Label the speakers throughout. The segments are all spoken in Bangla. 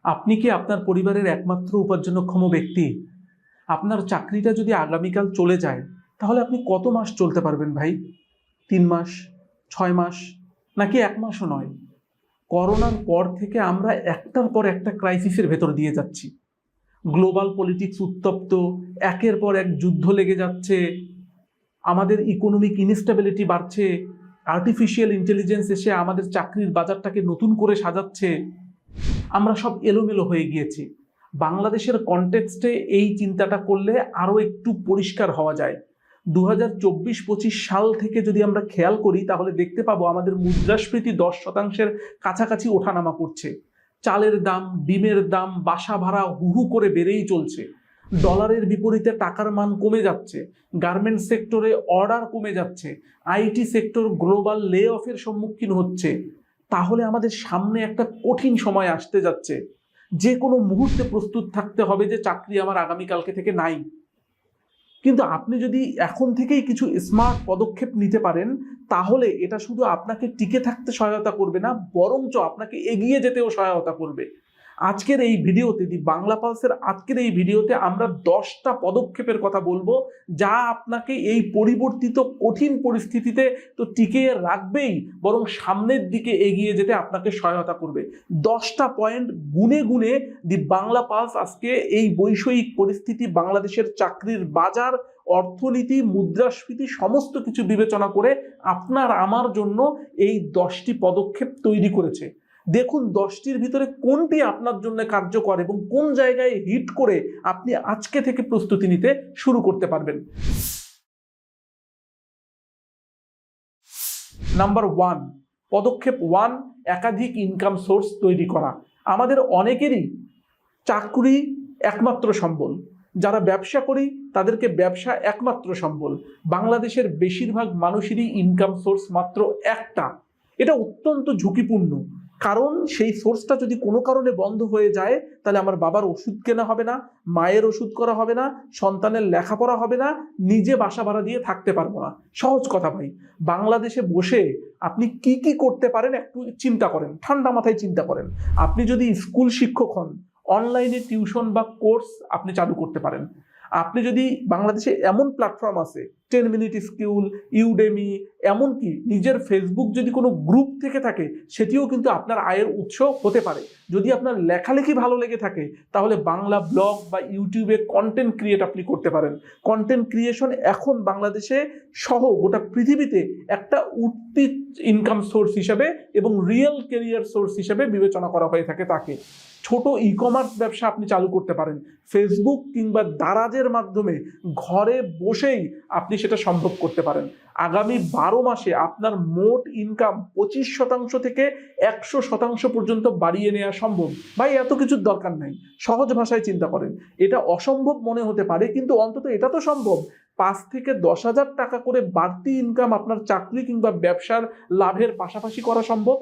Speaker 1: আপনি কি আপনার পরিবারের একমাত্র উপার্জনক্ষম ব্যক্তি? আপনার চাকরিটা যদি আগামীকাল চলে যায়, তাহলে আপনি কত মাস চলতে পারবেন ভাই? 3 মাস, 6 মাস, নাকি 1 মাসও নয়? করোনার পর থেকে আমরা একটার পর একটা ক্রাইসিসের ভেতর দিয়ে যাচ্ছি। গ্লোবাল পলিটিক্স উত্তপ্ত, একের পর এক যুদ্ধ লেগে যাচ্ছে, আমাদের ইকোনমিক ইনস্টেবিলিটি বাড়ছে, আর্টিফিশিয়াল ইন্টেলিজেন্স এসে আমাদের চাকরির বাজারটাকে নতুন করে সাজাচ্ছে। আমরা সব এলোমেলো হয়ে গিয়েছি। বাংলাদেশের কনটেক্সটে এই চিন্তাটা করলে আরো একটু পরিষ্কার হওয়া যায়। 2024-25 সাল থেকে যদি আমরা খেয়াল করি, তাহলে দেখতে পাবো আমাদের মুদ্রাস্ফীতি 10%-এর কাছাকাছি ওঠানামা করছে। চালের দাম, ডিমের দাম, বাসা ভাড়া হুহু করে বেড়েই চলছে। ডলারের বিপরীতে টাকার মান কমে যাচ্ছে। গার্মেন্টস সেক্টরে অর্ডার কমে যাচ্ছে। আইটি সেক্টর গ্লোবাল লে অফের সম্মুখীন হচ্ছে। তাহলে আমাদের সামনে একটা কঠিন সময় আসতে যাচ্ছে। যে কোনো মুহূর্তে প্রস্তুত থাকতে হবে যে চাকরি আমার আগামীকালকে থেকে নাই। কিন্তু আপনি যদি এখন থেকেই কিছু স্মার্ট পদক্ষেপ নিতে পারেন, তাহলে এটা শুধু আপনাকে টিকে থাকতে সহায়তা করবে না, বরঞ্চ আপনাকে এগিয়ে যেতেও সহায়তা করবে। আজকের এই ভিডিওতে, দি বাংলা পালসের আজকের এই ভিডিওতে আমরা 10টা পদক্ষেপের কথা বলবো, যা আপনাকে এই পরিবর্তিত কঠিন পরিস্থিতিতে তো টিকে রাখবেই, বরং সামনের দিকে এগিয়ে যেতে আপনাকে সহায়তা করবে। 10টা পয়েন্ট গুনে গুনে দি বাংলা পালস আজকে এই বৈষয়িক পরিস্থিতি, বাংলাদেশের চাকরির বাজার, অর্থনীতি, মুদ্রাস্ফীতি সমস্ত কিছু বিবেচনা করে আপনার আমার জন্য এই 10টি পদক্ষেপ তৈরি করেছে। দেখুন 10টির ভিতরে কোনটি আপনার জন্য কার্যকর এবং কোন জায়গায় হিট করে আপনি আজকে থেকে প্রস্তুতি নিতে শুরু করতে পারবেন। নাম্বার 1, পদক্ষেপ 1, একাধিক ইনকাম সোর্স তৈরি করা। আমাদের অনেকেরই চাকরি একমাত্র সম্বল। যারা ব্যবসা করি তাদেরকে ব্যবসা একমাত্র সম্বল। বাংলাদেশের বেশিরভাগ মানুষেরই ইনকাম সোর্স মাত্র একটা। এটা অত্যন্ত ঝুঁকিপূর্ণ, কারণ সেই সোর্সটা যদি কোনো কারণে বন্ধ হয়ে যায়, তাহলে আমার বাবার ওষুধ কেনা হবে না, মায়ের ওষুধ করা হবে না, সন্তানের লেখাপড়া হবে না, নিজে বাসা ভাড়া দিয়ে থাকতে পারবো না। সহজ কথা ভাই, বাংলাদেশে বসে আপনি কি কি করতে পারেন একটু চিন্তা করেন, ঠান্ডা মাথায় চিন্তা করেন। আপনি যদি স্কুল শিক্ষক হন, অনলাইনে টিউশন বা কোর্স আপনি চালু করতে পারেন। আপনি যদি, বাংলাদেশে এমন প্ল্যাটফর্ম আছে, 10 মিনিট স্কুল, ইউডেমি, এমনকি নিজের ফেসবুক যদি কোনো গ্রুপ থেকে থাকে, সেটিও কিন্তু আপনার আয়ের উৎস হতে পারে। যদি আপনার লেখালেখি ভালো লেগে থাকে, তাহলে বাংলা ব্লগ বা ইউটিউবে কন্টেন্ট ক্রিয়েট আপনি করতে পারেন। কন্টেন্ট ক্রিয়েশন এখন বাংলাদেশে সহ গোটা পৃথিবীতে একটা উঠতি ইনকাম সোর্স হিসেবে এবং রিয়েল ক্যারিয়ার সোর্স হিসেবে বিবেচনা করা হয়ে থাকে তাকে। ছোট ই কমার্স ব্যবসা আপনি চালু করতে পারেন। ফেসবুক কিংবা দারাজের মাধ্যমে ঘরে বসেই আপনি সেটা সম্ভব করতে পারেন। আগামী 12 মাসে আপনার মোট ইনকাম 25% থেকে 100% পর্যন্ত বাড়িয়ে নেওয়া সম্ভব। ভাই এত কিছুর দরকার নাই, সহজ ভাষায় চিন্তা করেন। এটা অসম্ভব মনে হতে পারে, কিন্তু অন্তত এটা তো সম্ভব। 5 থেকে 10,000 টাকা করে বাড়তি ইনকাম আপনার চাকরি কিংবা ব্যবসার লাভের পাশাপাশি করা সম্ভব।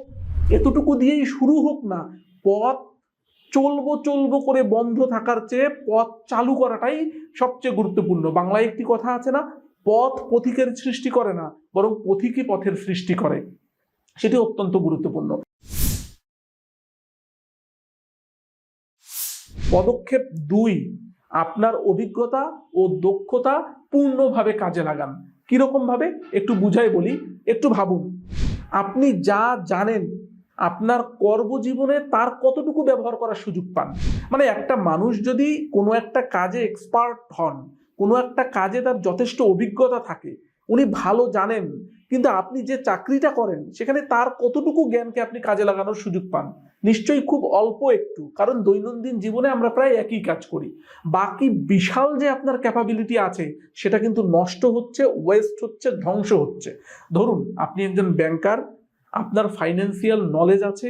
Speaker 1: এতটুকু দিয়েই শুরু হোক না। পথ চলবো চলবো করে বন্ধ থাকার চেয়ে পথ চালু করাটাই সবচেয়ে গুরুত্বপূর্ণ। বাংলায় একটি কথা আছে না, পথ পথিকের সৃষ্টি করে না, বরং পথিকই পথের সৃষ্টি করে। সেটি অত্যন্ত গুরুত্বপূর্ণ। পদক্ষেপ 2, আপনার অভিজ্ঞতা ও দক্ষতা পূর্ণভাবে কাজে লাগান। কিরকম ভাবে একটু বুঝাই বলি, একটু ভাবুন। আপনি যা জানেন আপনার কর্মজীবনে তার কতটুকু ব্যবহার করার সুযোগ পান। মানে একটা মানুষ যদি কোনো একটা কাজে এক্সপার্ট হন, কোনো একটা কাজে তার যথেষ্ট অভিজ্ঞতা থাকে, উনি ভালো জানেন, কিন্তু আপনি যে চাকরিটা করেন সেখানে তার কতটুকু জ্ঞানকে আপনি কাজে লাগানোর সুযোগ পান? নিশ্চয়ই খুব অল্প একটু, কারণ দৈনন্দিন জীবনে আমরা প্রায় একই কাজ করি। বাকি বিশাল যে আপনার ক্যাপাবিলিটি আছে সেটা কিন্তু নষ্ট হচ্ছে, ওয়েস্ট হচ্ছে, ধ্বংস হচ্ছে। ধরুন আপনি একজন ব্যাংকার, আপনার ফাইন্যান্সিয়াল নলেজ আছে,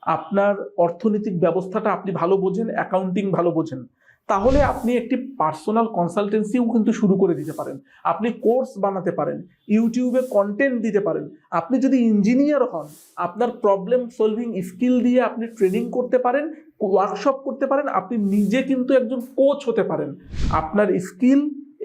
Speaker 1: আপনার অর্থনৈতিক ব্যবস্থাটা আপনি ভালো বোঝেন, অ্যাকাউন্টিং ভালো বোঝেন, তাহলে আপনি একটি পার্সোনাল কনসালটেন্সিও কিন্তু শুরু করে দিতে পারেন। আপনি কোর্স বানাতে পারেন, ইউটিউবে কন্টেন্ট দিতে পারেন। আপনি যদি ইঞ্জিনিয়ার হন, আপনার প্রবলেম সলভিং স্কিল দিয়ে আপনি ট্রেনিং করতে পারেন, ওয়ার্কশপ করতে পারেন, আপনি নিজে কিন্তু একজন কোচ হতে পারেন। আপনার স্কিল,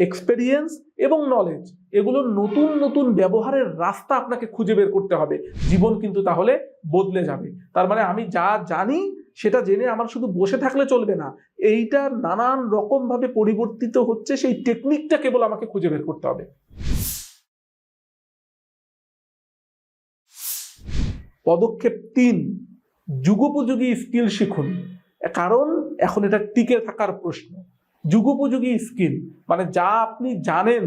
Speaker 1: এক্সপেরিয়েন্স এবং নলেজ, এগুলোর নতুন নতুন ব্যবহারের রাস্তা আপনাকে খুঁজে বের করতে হবে। জীবন কিন্তু তাহলে বদলে যাবে। তার মানে আমি যা জানি সেটা জেনে আমার শুধু বসে থাকলে চলবে না, এইটা নানান রকম ভাবে পরিবর্তিত হচ্ছে, সেই টেকনিকটা কেবল আমাকে খুঁজে বের করতে হবে। পদক্ষেপ 3, যুগোপযোগী স্কিল শিখুন। কারণ এখন এটা টিকে থাকার প্রশ্ন। যুগোপযোগী স্কিল মানে যা আপনি জানেন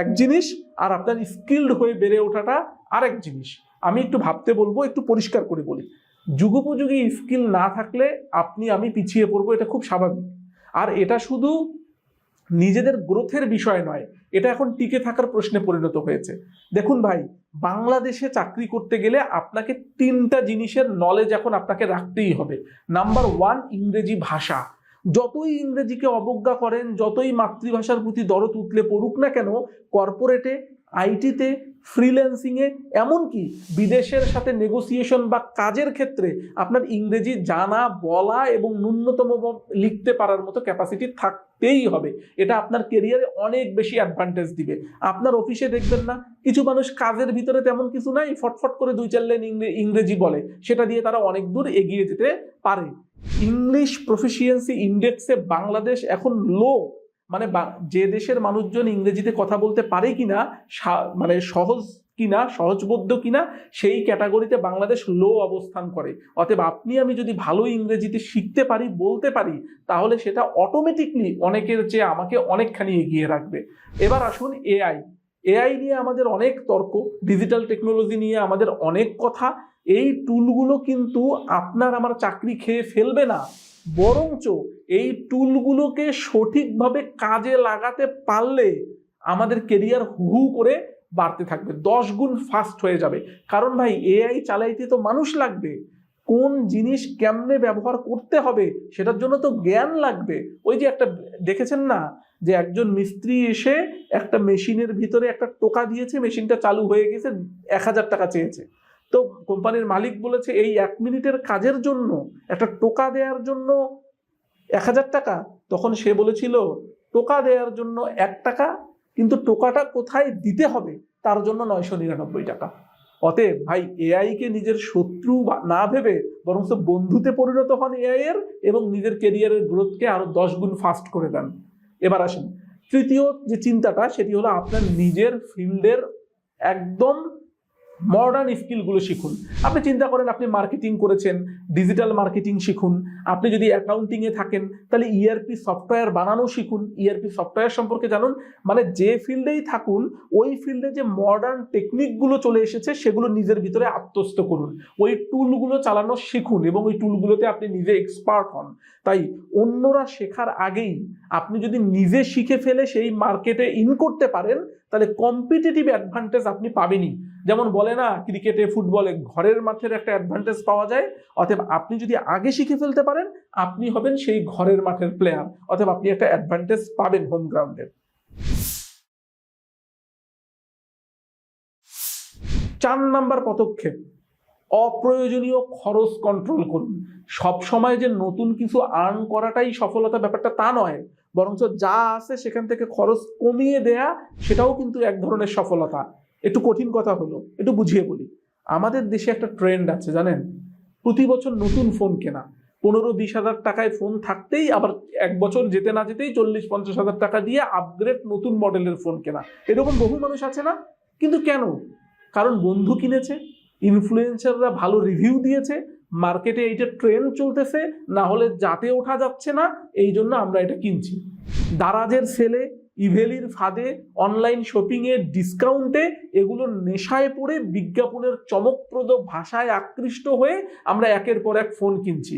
Speaker 1: এক জিনিস, আর আপনার স্কিলড হয়ে বেড়ে ওঠাটা আরেক জিনিস। আমি একটু ভাবতে বলবো, একটু পরিষ্কার করে বলি। যুগোপযোগী স্কিল না থাকলে আমি পিছিয়ে পড়বো, এটা খুব স্বাভাবিক। আর এটা শুধু নিজেদের গ্রোথের বিষয় নয়, এটা এখন টিকে থাকার প্রশ্নে পরিণত হয়েছে। দেখুন ভাই, বাংলাদেশে চাকরি করতে গেলে আপনাকে 3টা জিনিসের নলেজ এখন আপনাকে রাখতেই হবে। নাম্বার 1, ইংরেজি ভাষা। যতই ইংরেজিকে অবজ্ঞা করেন, যতই মাতৃভাষার প্রতি দরদ উতলে পড়ুক না কেন, কর্পোরেটে, আইটিতে, ফ্রিল্যান্সিংয়ে, এমনকি বিদেশের সাথে নেগোসিয়েশন বা কাজের ক্ষেত্রে আপনার ইংরেজি জানা, বলা এবং ন্যূনতম লিখতে পারার মতো ক্যাপাসিটি থাকতেই হবে। এটা আপনার কেরিয়ারে অনেক বেশি অ্যাডভান্টেজ দিবে। আপনার অফিসে দেখবেন না, কিছু মানুষ কাজের ভিতরে তেমন কিছু নাই, ফটফট করে 2-4 লাইন ইংরেজি বলে, সেটা দিয়ে তারা অনেক দূর এগিয়ে যেতে পারে। ইংলিশ প্রফিসিয়েন্সি ইন্ডেক্সে বাংলাদেশ এখন লো। মানে যে দেশের মানুষজন ইংরেজিতে কথা বলতে পারে কিনা, মানে সহজ কিনা, সহজবোধ্য কিনা, সেই ক্যাটাগরিতে বাংলাদেশ লো অবস্থান করে। অতএব আমি যদি ভালো ইংরেজিতে শিখতে পারি, বলতে পারি, তাহলে সেটা অটোমেটিকলি অনেকের চেয়ে আমাকে অনেকখানি এগিয়ে রাখবে। এবার আসুন এআই নিয়ে আমাদের অনেক তর্ক, ডিজিটাল টেকনোলজি নিয়ে আমাদের অনেক কথা। এই টুলগুলো কিন্তু আপনার আমার চাকরি খেয়ে ফেলবে না, বরঞ্চ এই টুলগুলোকে সঠিকভাবে কাজে লাগাতে পারলে আমাদের কেরিয়ার হু করে বাড়তে থাকবে, 10 গুণ ফাস্ট হয়ে যাবে। কারণ ভাই, এআই চালাইতে তো মানুষ লাগবে, কোন জিনিস কেমনে ব্যবহার করতে হবে সেটার জন্য তো জ্ঞান লাগবে। ওই যে একটা দেখেছেন না, যে একজন মিস্ত্রি এসে একটা মেশিনের ভিতরে একটা টোকা দিয়েছে, মেশিনটা চালু হয়ে গেছে, 1000 টাকা চেয়েছে। তো কোম্পানির মালিক বলেছে, এই 1 মিনিটের কাজের জন্য একটা টোকা দেওয়ার জন্য 1000 টাকা। তখন সে বলেছিল, টোকা দেওয়ার জন্য 1 টাকা, কিন্তু টোকাটা কোথায় দিতে হবে তার জন্য 999 টাকা। অতএব ভাই, এআই কে নিজের শত্রু না ভেবে বরং বন্ধুতে পরিণত হন এআই এর, এবং নিজের কেরিয়ারের গ্রোথকে আরো 10 গুণ ফাস্ট করে দেন। এবার আসেন তৃতীয় যে চিন্তাটা, সেটি হলো আপনার নিজের ফিল্ডের একদম মডার্ন স্কিলগুলো শিখুন। আপনি চিন্তা করেন, আপনি মার্কেটিং করেছেন, ডিজিটাল মার্কেটিং শিখুন। আপনি যদি অ্যাকাউন্টিংয়ে থাকেন, তাহলে ইআরপি সফটওয়্যার বানানো শিখুন, ইআরপি সফটওয়্যার সম্পর্কে জানুন। মানে যে ফিল্ডেই থাকুন, ওই ফিল্ডে যে মডার্ন টেকনিকগুলো চলে এসেছে সেগুলো নিজের ভিতরে আত্মস্থ করুন, ওই টুলগুলো চালানো শিখুন, এবং ওই টুলগুলোতে আপনি নিজে এক্সপার্ট হন। তাই অন্যরা শেখার আগেই আপনি যদি নিজে শিখে ফেলে সেই মার্কেটে ইন করতে পারেন, তাহলে কম্পিটিটিভ অ্যাডভান্টেজ আপনি পাবেনই। যেমন বলে না, ক্রিকেটে, ফুটবলে ঘরের মাঠের একটা অ্যাডভান্টেজ পাওয়া যায়, অতএব আপনি যদি আগে শিখে ফেলতে পারেন, আপনি হবেন সেই ঘরের মাঠের প্লেয়ার, অতএব আপনি একটা অ্যাডভান্টেজ পাবেন হোম গ্রাউন্ডের। 4 নাম্বার পদক্ষেপ, অপ্রয়োজনীয় খরচ কন্ট্রোল করুন। সব সময় যে নতুন কিছু আর্ন করাটাই সফলতা, ব্যাপারটা তা নয়, বরঞ্চ যা আছে সেখান থেকে খরচ কমিয়ে দেয়া, সেটাও কিন্তু এক ধরনের সফলতা। একটু কঠিন কথা হলো, একটু বুঝিয়ে বলি। আমাদের দেশে একটা ট্রেন্ড আছে জানেন, প্রতি বছর নতুন ফোন কেনা, 15-20 হাজার টাকায় ফোন থাকতেই আবার 1 বছর যেতে না যেতেই 40-50 হাজার টাকা দিয়ে আপগ্রেড নতুন মডেলের ফোন কেনা। এরকম বহু মানুষ আছে না? কিন্তু কেন? কারণ বন্ধু কিনেছে, ইনফ্লুয়েন্সাররা ভালো রিভিউ দিয়েছে, মার্কেটে এইটা ট্রেন্ড চলতেছে, না হলে যাতে ওঠা যাচ্ছে না, এই জন্য আমরা এটা কিনছি। দারাজের সেলে, ইভেলির ফাঁদে, অনলাইন শপিংয়ে, ডিসকাউন্টে, এগুলোর নেশায় পড়ে বিজ্ঞাপনের চমকপ্রদ ভাষায় আকৃষ্ট হয়ে আমরা একের পর এক ফোন কিনছি।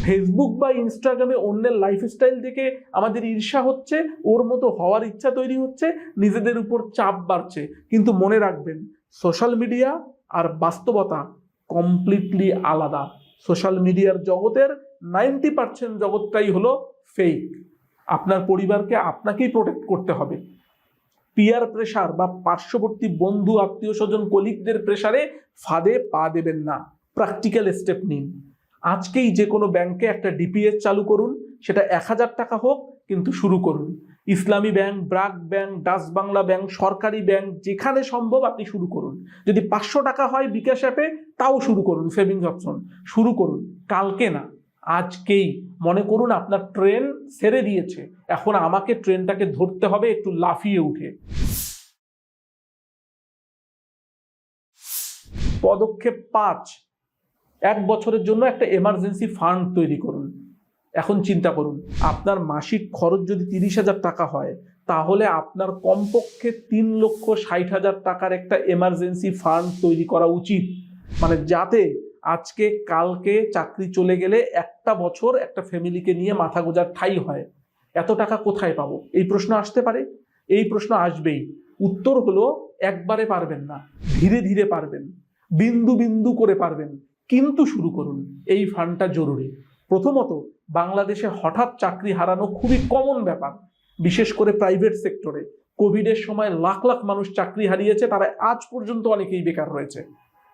Speaker 1: ফেসবুক বা ইনস্টাগ্রামে অন্যের লাইফস্টাইল দেখে আমাদের ঈর্ষা হচ্ছে, ওর মতো হওয়ার ইচ্ছা তৈরি হচ্ছে, নিজেদের উপর চাপ বাড়ছে। কিন্তু মনে রাখবেন, সোশ্যাল মিডিয়া আর বাস্তবতা কমপ্লিটলি আলাদা। সোশ্যাল মিডিয়ার জগতের 90% জগৎটাই হলো ফেক। আপনার পরিবারকে আপনাকেই প্রোটেক্ট করতে হবে। পিয়ার প্রেসার বা পার্শ্ববর্তী বন্ধু, আত্মীয় স্বজন, কলিগদের প্রেসারে ফাঁদে পা দেবেন না। প্র্যাকটিক্যাল স্টেপ নিন। আজকেই যে কোনো ব্যাংকে একটা ডিপিএস চালু করুন, সেটা 1000 টাকা হোক, কিন্তু শুরু করুন। ইসলামী bank, BRAC bank, Dutch Bangla bank, সরকারি ব্যাংক, যেখানে সম্ভব আপনি শুরু করুন। যদি 500 টাকা হয় বিকাশ অ্যাপে, তাও শুরু করুন। সেভিংস অপশন শুরু করুন, কালকে না, আজকেই। মনে করুন আপনার ট্রেন ছেড়ে দিয়েছে, এখন আমাকে ট্রেনটাকে ধরতে হবে একটু লাফিয়ে উঠে। পদক্ষেপ 5, 1 বছরের জন্য একটা এমার্জেন্সি ফান্ড তৈরি করুন। এখন চিন্তা করুন, আপনার মাসিক খরচ যদি 30,000 টাকা হয়, তাহলে আপনার কমপক্ষে 3,60,000 টাকার একটা এমার্জেন্সি ফান্ড তৈরি করা উচিত। মানে যাতে আজকে কালকে চাকরি চলে গেলে একটা বছর একটা ফ্যামিলিকে নিয়ে মাথা গোঁজার ঠাঁই হয়। এত টাকা কোথায় পাবো, এই প্রশ্ন আসতে পারে। এই প্রশ্ন আসবেই। উত্তর হলো, একবারে পারবেন না, ধীরে ধীরে পারবেন, বিন্দু বিন্দু করে পারবেন, কিন্তু শুরু করুন। এই ফান্ডটা জরুরি। প্রথমত, বাংলাদেশে হঠাৎ চাকরি হারানো খুবই কমন ব্যাপার, বিশেষ করে প্রাইভেট সেক্টরে। কোভিডের সময় লাখ লাখ মানুষ চাকরি হারিয়েছে, তারা আজ পর্যন্ত অনেকেই বেকার রয়েছে।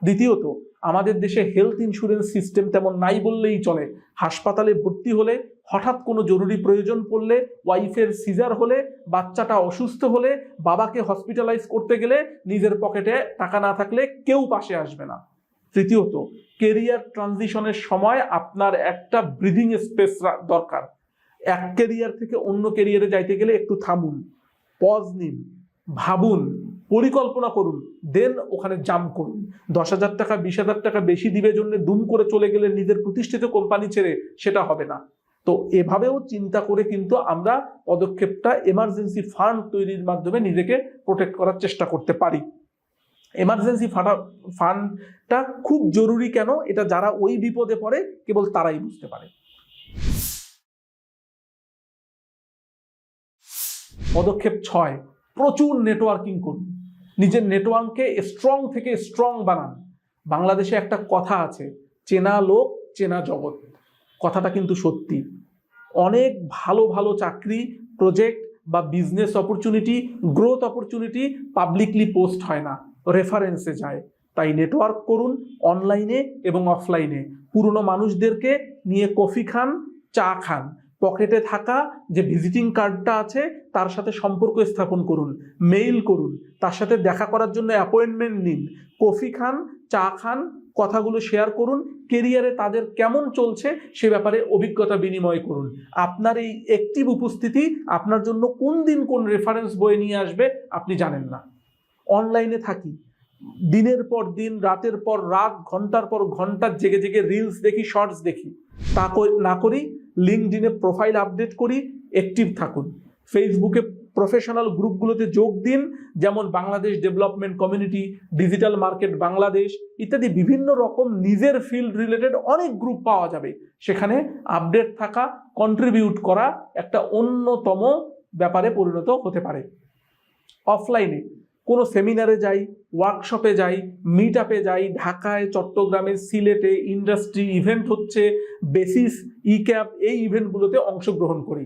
Speaker 1: দ্বিতীয়ত, আমাদের দেশে হেলথ ইন্স্যুরেন্স সিস্টেম তেমন নাই বললেই চলে। হাসপাতালে ভর্তি হলে, হঠাৎ কোনো জরুরি প্রয়োজন পড়লে, ওয়াইফের সিজার হলে, বাচ্চাটা অসুস্থ হলে, বাবাকে হসপিটালাইজ করতে গেলে নিজের পকেটে টাকা না থাকলে কেউ পাশে আসবে না। তৃতীয়ত, কেরিয়ার ট্রানজিশনের সময় আপনার একটা ব্রিদিং স্পেস দরকার। এক কেরিয়ার থেকে অন্য কেরিয়ারে যাইতে গেলে একটু থামুন, পজ নিন, ভাবুন, পরিকল্পনা করুন, দেন ওখানে জাম্প করুন। 10,000 টাকা 20,000 টাকা বেশি দিবে জন্য দুম করে চলে গেলে নিজের প্রতিষ্ঠিত কোম্পানি ছেড়ে, সেটা হবে না। তো এভাবেও চিন্তা করে কিন্তু আমরা পদক্ষেপটা এমার্জেন্সি ফান্ড তৈরির মাধ্যমে নিজেকে প্রোটেক্ট করার চেষ্টা করতে পারি। এমার্জেন্সি ফান্ডটা খুব জরুরি কেন, এটা যারা ওই বিপদে পড়ে কেবল তারাই বুঝতে পারে। পদক্ষেপ 6, প্রচুর নেটওয়ার্কিং করুন। নিজের নেটওয়ার্ককে স্ট্রং থেকে স্ট্রং বানান। বাংলাদেশে একটা কথা আছে, চেনা লোক চেনা জগৎ। কথাটা কিন্তু সত্যি। অনেক ভালো ভালো চাকরি, প্রজেক্ট বা business opportunity, growth opportunity publicly post হয় না, রেফারেন্সে যায়। তাই নেটওয়ার্ক করুন, অনলাইনে এবং অফলাইনে। পুরনো মানুষদেরকে নিয়ে কফি খান, চা খান। পকেটে থাকা যে ভিজিটিং কার্ডটা আছে তার সাথে সম্পর্ক স্থাপন করুন, মেইল করুন, তার সাথে দেখা করার জন্য অ্যাপয়েন্টমেন্ট নিন, কফি খান, চা খান, কথাগুলো শেয়ার করুন। কেরিয়ারে তাদের কেমন চলছে সে ব্যাপারে অভিজ্ঞতা বিনিময় করুন। আপনার এই অ্যাক্টিভ উপস্থিতি আপনার জন্য কোন দিন কোন রেফারেন্স বয়ে নিয়ে আসবে আপনি জানেন না। অনলাইনে থাকি, দিনের পর দিন, রাতের পর রাত, ঘন্টার পর ঘন্টা জেগে জেগে রিলস দেখি, শর্টস দেখি। তা না করি, লিঙ্কডইনে প্রোফাইল আপডেট করি, অ্যাক্টিভ থাকুন। ফেসবুকে প্রফেশনাল গ্রুপগুলোতে যোগ দিন, যেমন Bangladesh development community, digital market Bangladesh ইত্যাদি। বিভিন্ন রকম নিজের ফিল্ড রিলেটেড অনেক গ্রুপ পাওয়া যাবে। সেখানে আপডেট থাকা, কন্ট্রিবিউট করা একটা অন্যতম ব্যাপারে পরিণত হতে পারে। অফলাইনে কোনো সেমিনারে যাই, ওয়ার্কশপে যাই, মিট আপে যাই, ঢাকায়, চট্টগ্রামে, সিলেটে ইন্ডাস্ট্রি ইভেন্ট হচ্ছে, বেসিস, ইক্যাপ, এই ইভেন্টগুলোতে অংশগ্রহণ করি।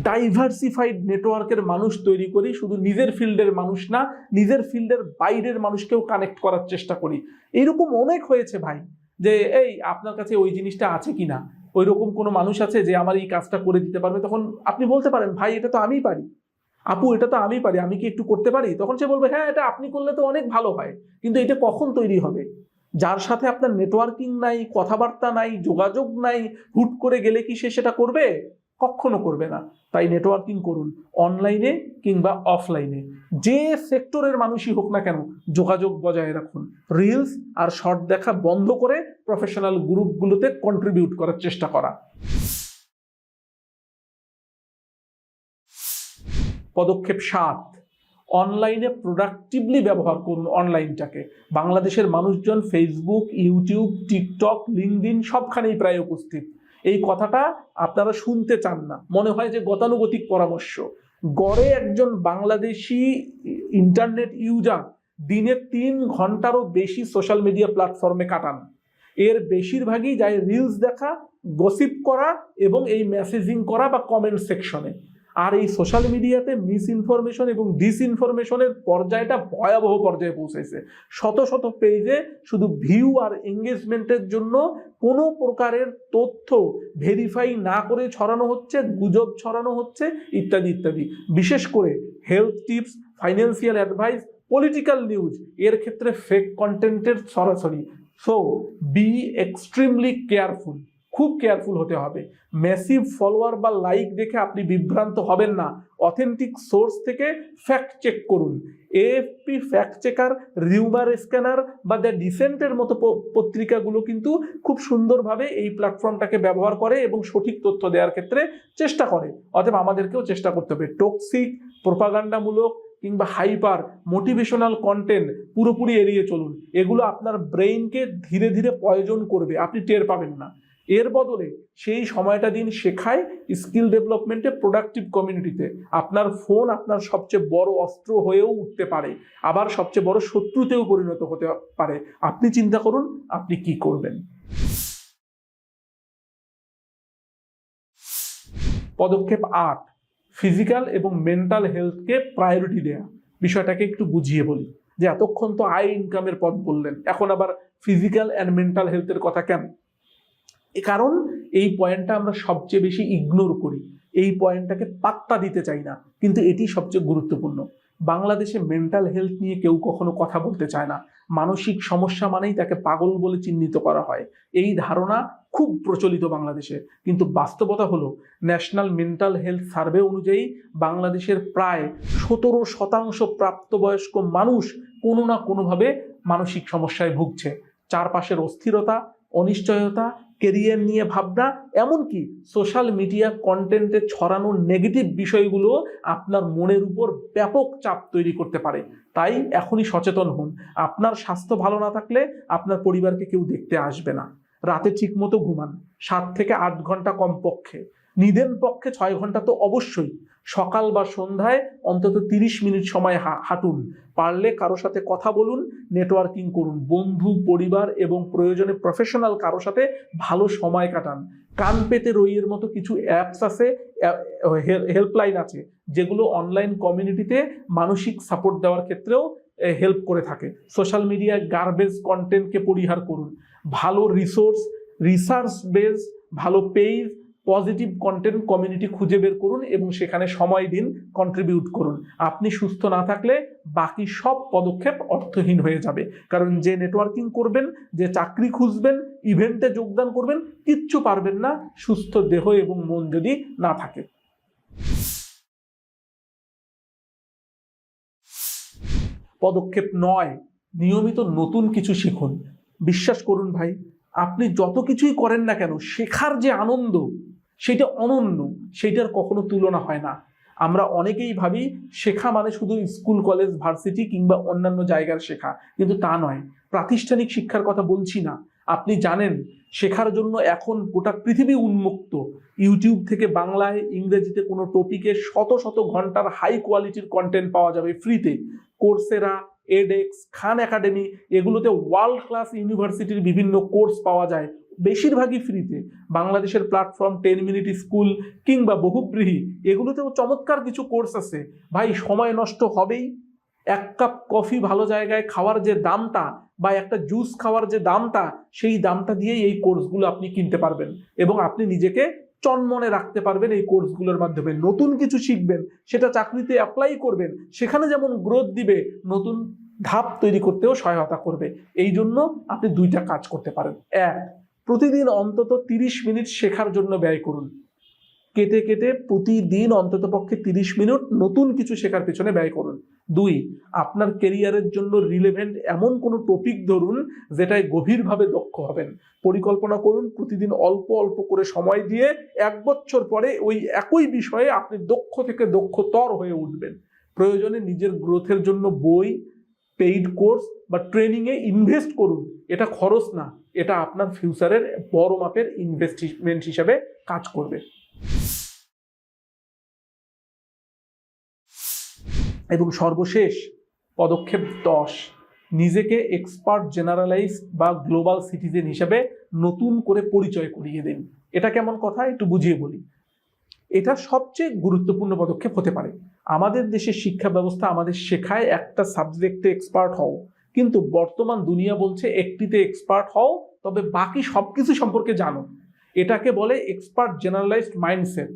Speaker 1: ডাইভার্সিফাইড নেটওয়ার্কের মানুষ তৈরি করি, শুধু নিজের ফিল্ডের মানুষ না, নিজের ফিল্ডের বাইরের মানুষকেও কানেক্ট করার চেষ্টা করি। এইরকম অনেক হয়েছে ভাই, যে এই আপনার কাছে ওই জিনিসটা আছে কিনা, ওই রকম কোনো মানুষ আছে যে আমার এই কাজটা করে দিতে পারবে। তখন আপনি বলতে পারেন, ভাই এটা তো আমিই পারি, আপু এটা তো আমি পারি, আমি কি একটু করতে পারি? তখন সে বলবে, হ্যাঁ এটা আপনি করলে তো অনেক ভালো হয়। কিন্তু এটা কখন তৈরি হবে? যার সাথে আপনার নেটওয়ার্কিং নাই, কথাবার্তা নাই, যোগাযোগ নাই, হুট করে গেলে কি সে সেটা করবে? কখনো করবে না। তাই নেটওয়ার্কিং করুন, অনলাইনে কিংবা অফলাইনে। যে সেক্টরের মানুষই হোক না কেন, যোগাযোগ বজায় রাখুন। রিলস আর শর্ট দেখা বন্ধ করে প্রফেশনাল গ্রুপগুলোতে কন্ট্রিবিউট করার চেষ্টা করা। পদক্ষেপ 7, অনলাইনে প্রোডাক্টিভলি ব্যবহার করুন অনলাইনটাকে। বাংলাদেশের মানুষজন ফেসবুক, ইউটিউব, টিকটক, লিঙ্কডইন সবখানেই প্রায় উপস্থিত। এই কথাটা আপনারা শুনতে চান না, মনে হয় যে গতানুগতিক পরামর্শ। গড়ে একজন বাংলাদেশি ইন্টারনেট ইউজার দিনে 3 ঘন্টারও বেশি সোশ্যাল মিডিয়া প্ল্যাটফর্মে কাটান। এর বেশিরভাগই যায় রিলস দেখা, গসিপ করা এবং এই মেসেজিং করা বা কমেন্ট সেকশনে। আর এই সোশ্যাল মিডিয়াতে মিস ইনফরমেশন এবং ডিসইনফরমেশনের পর্যায়টা ভয়াবহ পর্যায়ে পৌঁছেছে। শত শত পেজে শুধু ভিউ আর এঙ্গেজমেন্টের জন্য কোনো প্রকারের তথ্য ভেরিফাই না করে ছড়ানো হচ্ছে, গুজব ছড়ানো হচ্ছে ইত্যাদি ইত্যাদি। বিশেষ করে health tips, financial advice, political news, এর ক্ষেত্রে ফেক কন্টেন্টের সরাসরি। So B extremely careful. খুব কেয়ারফুল হতে হবে। ম্যাসিভ ফলোয়ার বা লাইক দেখে আপনি বিভ্রান্ত হবেন না। অথেন্টিক সোর্স থেকে ফ্যাক্ট চেক করুন। AFP, fact checker, rumour scanner বা দ্য ডিসেন্টের মতো পত্রিকাগুলো কিন্তু খুব সুন্দরভাবে এই প্ল্যাটফর্মটাকে ব্যবহার করে এবং সঠিক তথ্য দেওয়ার ক্ষেত্রে চেষ্টা করে। অতএব আমাদেরকেও চেষ্টা করতে হবে টক্সিক, প্রোপাগান্ডামূলক কিংবা হাইপার মোটিভেশনাল কন্টেন্ট পুরোপুরি এড়িয়ে চলুন। এগুলো আপনার ব্রেইনকে ধীরে ধীরে পয়জন করবে, আপনি টের পাবেন না। এর বদলে সেই সময়টা দিন শেখায়, স্কিল ডেভেলপমেন্টে, প্রোডাক্টিভ কমিউনিটিতে। আপনার ফোন আপনার সবচেয়ে বড় অস্ত্র হয়েও উঠতে পারে, আবার সবচেয়ে বড় শত্রুতেও পরিণত হতে পারে। আপনি চিন্তা করুন আপনি কি করবেন। পদক্ষেপ 8, ফিজিক্যাল এবং মেন্টাল হেলথকে প্রায়োরিটি দেয়া। বিষয়টাকে একটু বুঝিয়ে বলি যে এতক্ষণ তো আয় ইনকামের পথ বললেন, এখন আবার ফিজিক্যাল অ্যান্ড মেন্টাল হেলথের কথা কেন? কারণ এই পয়েন্টটা আমরা সবচেয়ে বেশি ইগনোর করি, এই পয়েন্টটাকে পাত্তা দিতে চাই না, কিন্তু এটি সবচেয়ে গুরুত্বপূর্ণ। বাংলাদেশে মেন্টাল হেলথ নিয়ে কেউ কখনো কথা বলতে চায় না। মানসিক সমস্যা মানেই তাকে পাগল বলে চিহ্নিত করা হয়, এই ধারণা খুব প্রচলিত বাংলাদেশে। কিন্তু বাস্তবতা হলো ন্যাশনাল মেন্টাল হেলথ সার্ভে অনুযায়ী বাংলাদেশের প্রায় 17% প্রাপ্তবয়স্ক মানুষ কোনো না কোনোভাবে মানসিক সমস্যায় ভুগছে। চারপাশের অস্থিরতা, অনিশ্চয়তা, কেরিয়ার নিয়ে ভাবনা, এমনকি সোশ্যাল মিডিয়া কন্টেন্টে ছড়ানো নেগেটিভ বিষয়গুলো আপনার মনের উপর ব্যাপক চাপ তৈরি করতে পারে। তাই এখনই সচেতন হন। আপনার স্বাস্থ্য ভালো না থাকলে আপনার পরিবারকে কেউ দেখতে আসবে না। রাতে ঠিক মতো ঘুমান, 7 থেকে 8 ঘন্টা কমপক্ষে। নিদেন পক্ষে 6 ঘন্টা তো অবশ্যই। সকাল বা সন্ধ্যায় অন্তত 30 মিনিট সময় হাঁটুন। পারলে কারো সাথে কথা বলুন, নেটওয়ার্কিং করুন, বন্ধু, পরিবার এবং প্রয়োজনে প্রফেশনাল কারো সাথে ভালো সময় কাটান। কান পেতে রইয়ের মতো কিছু অ্যাপস আছে, হেল্পলাইন আছে, যেগুলো অনলাইন কমিউনিটিতে মানসিক সাপোর্ট দেওয়ার ক্ষেত্রেও হেল্প করে থাকে। সোশ্যাল মিডিয়ায় গার্বেজ কন্টেন্টকে পরিহার করুন। ভালো রিসার্চ বেস, ভালো পেজ, পজিটিভ কন্টেন্ট কমিউনিটি খুঁজে বের করুন এবং সেখানে সময় দিন, কন্ট্রিবিউট করুন। আপনি সুস্থ না থাকলে বাকি সব পদক্ষেপ অর্থহীন হয়ে যাবে। কারণ যে নেটওয়ার্কিং করবেন, যে চাকরি খুঁজবেন, ইভেন্টে যোগদান করবেন, কিচ্ছু পারবেন না সুস্থ দেহ এবং মন যদি না থাকে। পদক্ষেপ 9, নিয়মিত নতুন কিছু শিখুন। বিশ্বাস করুন ভাই, আপনি যত কিছুই করেন না কেন, শেখার যে আনন্দ সেটা অনন্য, সেটার কখনো তুলনা হয় না। আমরা অনেকেই ভাবি শেখা মানে শুধু স্কুল, কলেজ, ভার্সিটি কিংবা অন্যান্য জায়গার শেখা, কিন্তু তা নয়। প্রাতিষ্ঠানিক শিক্ষার কথা বলছি না। আপনি জানেন শেখার জন্য এখন গোটা পৃথিবী উন্মুক্ত। ইউটিউব থেকে বাংলায়, ইংরেজিতে কোনো টপিকে শত শত ঘন্টার হাই কোয়ালিটির কন্টেন্ট পাওয়া যাবে ফ্রিতে। কোর্সেরা, এডেক্স, খান একাডেমি, এগুলোতে ওয়ার্ল্ড ক্লাস ইউনিভার্সিটির বিভিন্ন কোর্স পাওয়া যায়, বেশিরভাগই ফ্রিতে। বাংলাদেশের প্ল্যাটফর্ম 10 মিনিট স্কুল কিংবা বহুব্রীহি, এগুলোতেও চমৎকার কিছু কোর্স আছে। ভাই, সময় নষ্ট হবেই। 1 কাপ কফি ভালো জায়গায় খাওয়ার যে দামটা বা একটা জুস খাওয়ার যে দামটা, সেই দামটা দিয়েই এই কোর্সগুলো আপনি কিনতে পারবেন এবং আপনি নিজেকে চনমনে রাখতে পারবেন এই কোর্সগুলোর মাধ্যমে। নতুন কিছু শিখবেন, সেটা চাকরিতে অ্যাপ্লাই করবেন, সেখানে যেমন গ্রোথ দিবে, নতুন ধাপ তৈরি করতেও সহায়তা করবে। এই জন্য আপনি 2টা কাজ করতে পারেন। 1, প্রতিদিন অন্তত 30 মিনিট শেখার জন্য ব্যয় করুন। কেটে কেটে প্রতিদিন অন্তত পক্ষে 30 মিনিট নতুন কিছু শেখার পেছনে ব্যয় করুন। 2, আপনার কেরিয়ারের জন্য রিলেভেন্ট এমন কোনো টপিক ধরুন যেটায় গভীরভাবে দক্ষ হবেন। পরিকল্পনা করুন প্রতিদিন অল্প অল্প করে সময় দিয়ে 1 বছর পরে ওই একই বিষয়ে আপনি দক্ষ থেকে দক্ষতর হয়ে উঠবেন। প্রয়োজনে নিজের গ্রোথের জন্য বই, পেইড কোর্স বা ট্রেনিংয়ে ইনভেস্ট করুন। এটা খরচ না, এটা আপনার ফিউচারের বড় মাপের ইনভেস্টমেন্ট হিসেবে কাজ করবে। এবং সর্বশেষ পদক্ষেপ 10, নিজেকে এক্সপার্ট জেনারেলাইজ বা গ্লোবাল সিটিজেন হিসেবে নতুন করে পরিচয় করিয়ে দিন। এটা কেমন কথা, একটু বুঝিয়ে বলি। এটা সবচেয়ে গুরুত্বপূর্ণ পদক্ষেপ হতে পারে। আমাদের দেশের শিক্ষা ব্যবস্থা আমাদের শেখায় একটা সাবজেক্টে এক্সপার্ট হও, কিন্তু বর্তমান দুনিয়া বলছে একটিতে এক্সপার্ট হও, তবে বাকি সবকিছু সম্পর্কে জানো। এটাকে বলে এক্সপার্ট জেনারেলাইজড মাইন্ডসেট।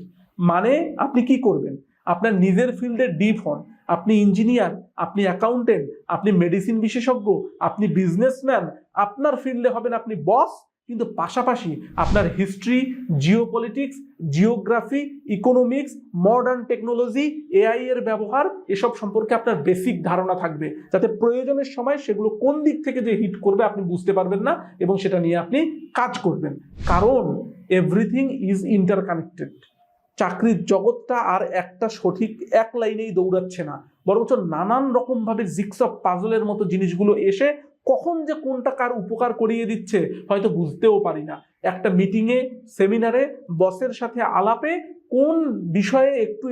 Speaker 1: মানে আপনি কি করবেন? আপনার নিজের ফিল্ডে ডিপ হন। আপনি ইঞ্জিনিয়ার, আপনি অ্যাকাউন্টেন্ট, আপনি মেডিসিন বিশেষজ্ঞ, আপনি বিজনেসম্যান, আপনার ফিল্ডে হবেন আপনি বস, কিন্তু পাশাপাশি আপনার history, geopolitics, geography, economics, modern technology, AI এর ব্যবহার, এসব সম্পর্কে আপনার বেসিক ধারণা থাকবে, যাতে প্রয়োজনের সময় সেগুলো কোন দিক থেকে যে হিট করবে আপনি বুঝতে পারবেন না এবং সেটা নিয়ে আপনি কাজ করবেন। কারণ এভরিথিং ইজ ইন্টারকানেক্টেড। চাকরির জগৎটা আর একটা সঠিক এক লাইনেই দৌড়াচ্ছে না, বরঞ্চ নানান রকমভাবে জিগসব পাজলের মতো জিনিসগুলো এসে কখন যে কোনটা কার উপকার করিয়ে দিচ্ছে হয়তো বুঝতেও পারি না। একটা মিটিংয়ে, সেমিনারে, বসের সাথে আলাপে কোন বিষয়ে একটু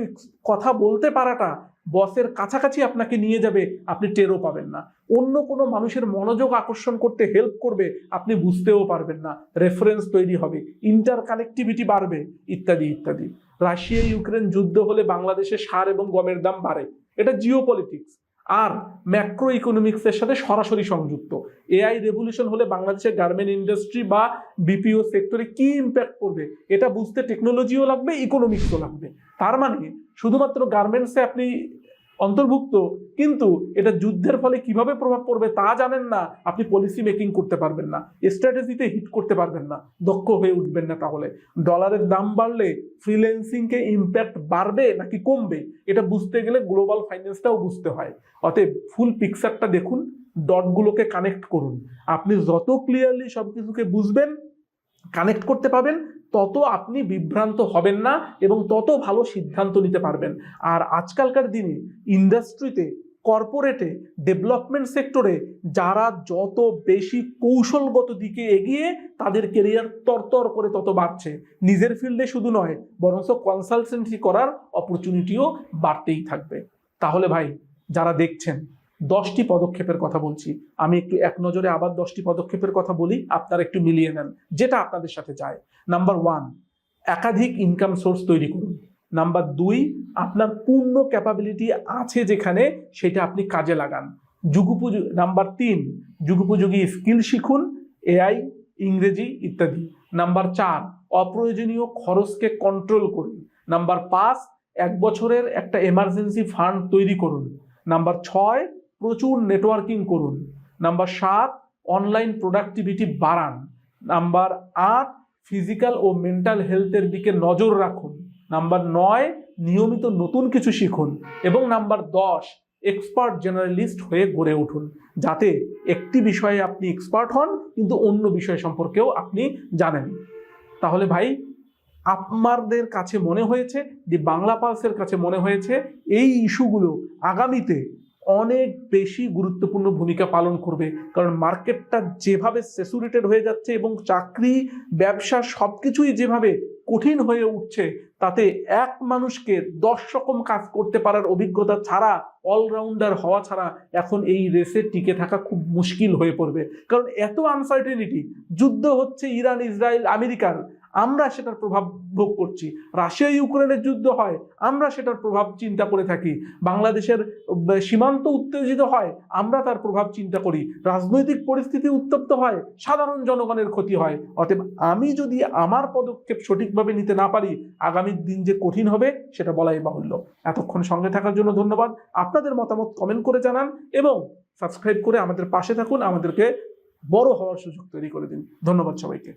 Speaker 1: কথা বলতে পারাটা বসের কাছাকাছি আপনাকে নিয়ে যাবে আপনি টেরও পাবেন না। অন্য কোনো মানুষের মনোযোগ আকর্ষণ করতে হেল্প করবে আপনি বুঝতেও পারবেন না। রেফারেন্স তৈরি হবে, ইন্টার কানেক্টিভিটি বাড়বে, ইত্যাদি ইত্যাদি। রাশিয়া ইউক্রেন যুদ্ধ হলে বাংলাদেশে সার এবং গমের দাম বাড়ে, এটা জিওপলিটিক্স আর ম্যাক্রো ইকোনমিক্সের সাথে সরাসরি সংযুক্ত। এআই রেভলিউশন হলে বাংলাদেশের গার্মেন্ট ইন্ডাস্ট্রি বা বিপিও সেক্টরে কি ইম্প্যাক্ট করবে এটা বুঝতে টেকনোলজিও লাগবে, ইকোনমিক্সও লাগবে। তার মানে শুধুমাত্র গার্মেন্টসে আপনি অন্তর্ভুক্ত, কিন্তু এটা যুদ্ধের ফলে কিভাবে প্রভাব পড়বে তা জানেন না, আপনি পলিসি মেকিং করতে পারবেন না, স্ট্র্যাটেজিতে হিট করতে পারবেন না, দক্ষ হয়ে উঠবেন না। তাহলে ডলারের দাম বাড়লে ফ্রিল্যান্সিংকে ইম্প্যাক্ট বাড়বে নাকি কমবে, এটা বুঝতে গেলে গ্লোবাল ফাইন্যান্সটাও বুঝতে হয়। অতএব ফুল পিকচারটা দেখুন, ডটগুলোকে কানেক্ট করুন। আপনি যত ক্লিয়ারলি সবকিছুকে বুঝবেন, কানেক্ট করতে পাবেন, তত আপনি বিভ্রান্ত হবেন না এবং তত ভালো সিদ্ধান্ত নিতে পারবেন। আর আজকালকার দিনে ইন্ডাস্ট্রিতে, কর্পোরেটে, ডেভেলপমেন্ট সেক্টরে যারা যত বেশি কৌশলগত দিকে এগিয়ে, তাদের কেরিয়ার তরতর করে তত বাড়ছে। নিজের ফিল্ডে শুধু নয়, বরঞ্চ কনসালটেন্সি করার অপরচুনিটিও বাড়তেই থাকবে। তাহলে ভাই, যারা দেখছেন, 10টি পদক্ষেপের কথা বলছি, আমি একটু এক নজরে আবার 10টি পদক্ষেপের কথা বলি, আপনারা একটু মিলিয়ে নেন যেটা আপনাদের সাথে যায়। নাম্বার 1, একাধিক ইনকাম সোর্স তৈরি করুন। নাম্বার 2, আপনার পূর্ণ ক্যাপাবিলিটি আছে যেখানে সেটা আপনি কাজে লাগান। নাম্বার 3, যুগোপযোগী স্কিল শিখুন, এআই, ইংরেজি ইত্যাদি। নাম্বার 4, অপ্রয়োজনীয় খরচকে কন্ট্রোল করুন। নাম্বার 5, 1 বছরের একটা এমার্জেন্সি ফান্ড তৈরি করুন। নাম্বার 6, প্রচুর নেটওয়ার্কিং করুন। নাম্বার 7, অনলাইন প্রোডাক্টিভিটি বাড়ান। নাম্বার 8, ফিজিক্যাল ও মেন্টাল হেলথের দিকে নজর রাখুন। নাম্বার 9, নিয়মিত নতুন কিছু শিখুন। এবং নাম্বার 10, এক্সপার্ট জেনারেলিস্ট হয়ে গড়ে উঠুন, যাতে একটি বিষয়ে আপনি এক্সপার্ট হন কিন্তু অন্য বিষয় সম্পর্কেও আপনি জানেন। তাহলে ভাই, আপনাদের কাছে মনে হয়েছে যে বাংলা পালসের কাছে মনে হয়েছে এই ইস্যুগুলো আগামীতে অনেক বেশি গুরুত্বপূর্ণ ভূমিকা পালন করবে, কারণ মার্কেটটা যেভাবে স্যাচুরেটেড হয়ে যাচ্ছে এবং চাকরি, ব্যবসা সবকিছুই যেভাবে কঠিন হয়ে উঠছে, তাতে এক মানুষকে 10 রকম কাজ করতে পারার অভিজ্ঞতা ছাড়া, অলরাউন্ডার হওয়া ছাড়া এখন এই রেসে টিকে থাকা খুব মুশকিল হয়ে পড়বে। কারণ এত আনসার্টেনিটি, যুদ্ধ হচ্ছে ইরান, ইসরায়েল, আমেরিকার, আমরা সেটার প্রভাব ভোগ করছি। রাশিয়া ইউক্রেনের যুদ্ধ হয়, আমরা সেটার প্রভাব চিন্তা করে থাকি। বাংলাদেশের সীমান্ত উত্তেজিত হয়, আমরা তার প্রভাব চিন্তা করি। রাজনৈতিক পরিস্থিতি উত্তপ্ত হয়, সাধারণ জনগণের ক্ষতি হয়। অতএব আমি যদি আমার পদক্ষেপ সঠিকভাবে নিতে না পারি, আগামী দিন যে কঠিন হবে সেটা বলাই বাহুল্য। এতক্ষণ সঙ্গে থাকার জন্য ধন্যবাদ। আপনাদের মতামত কমেন্ট করে জানান এবং সাবস্ক্রাইব করে আমাদের পাশে থাকুন, আমাদেরকে বড় হওয়ার সুযোগ তৈরি করে দিন। ধন্যবাদ সবাইকে।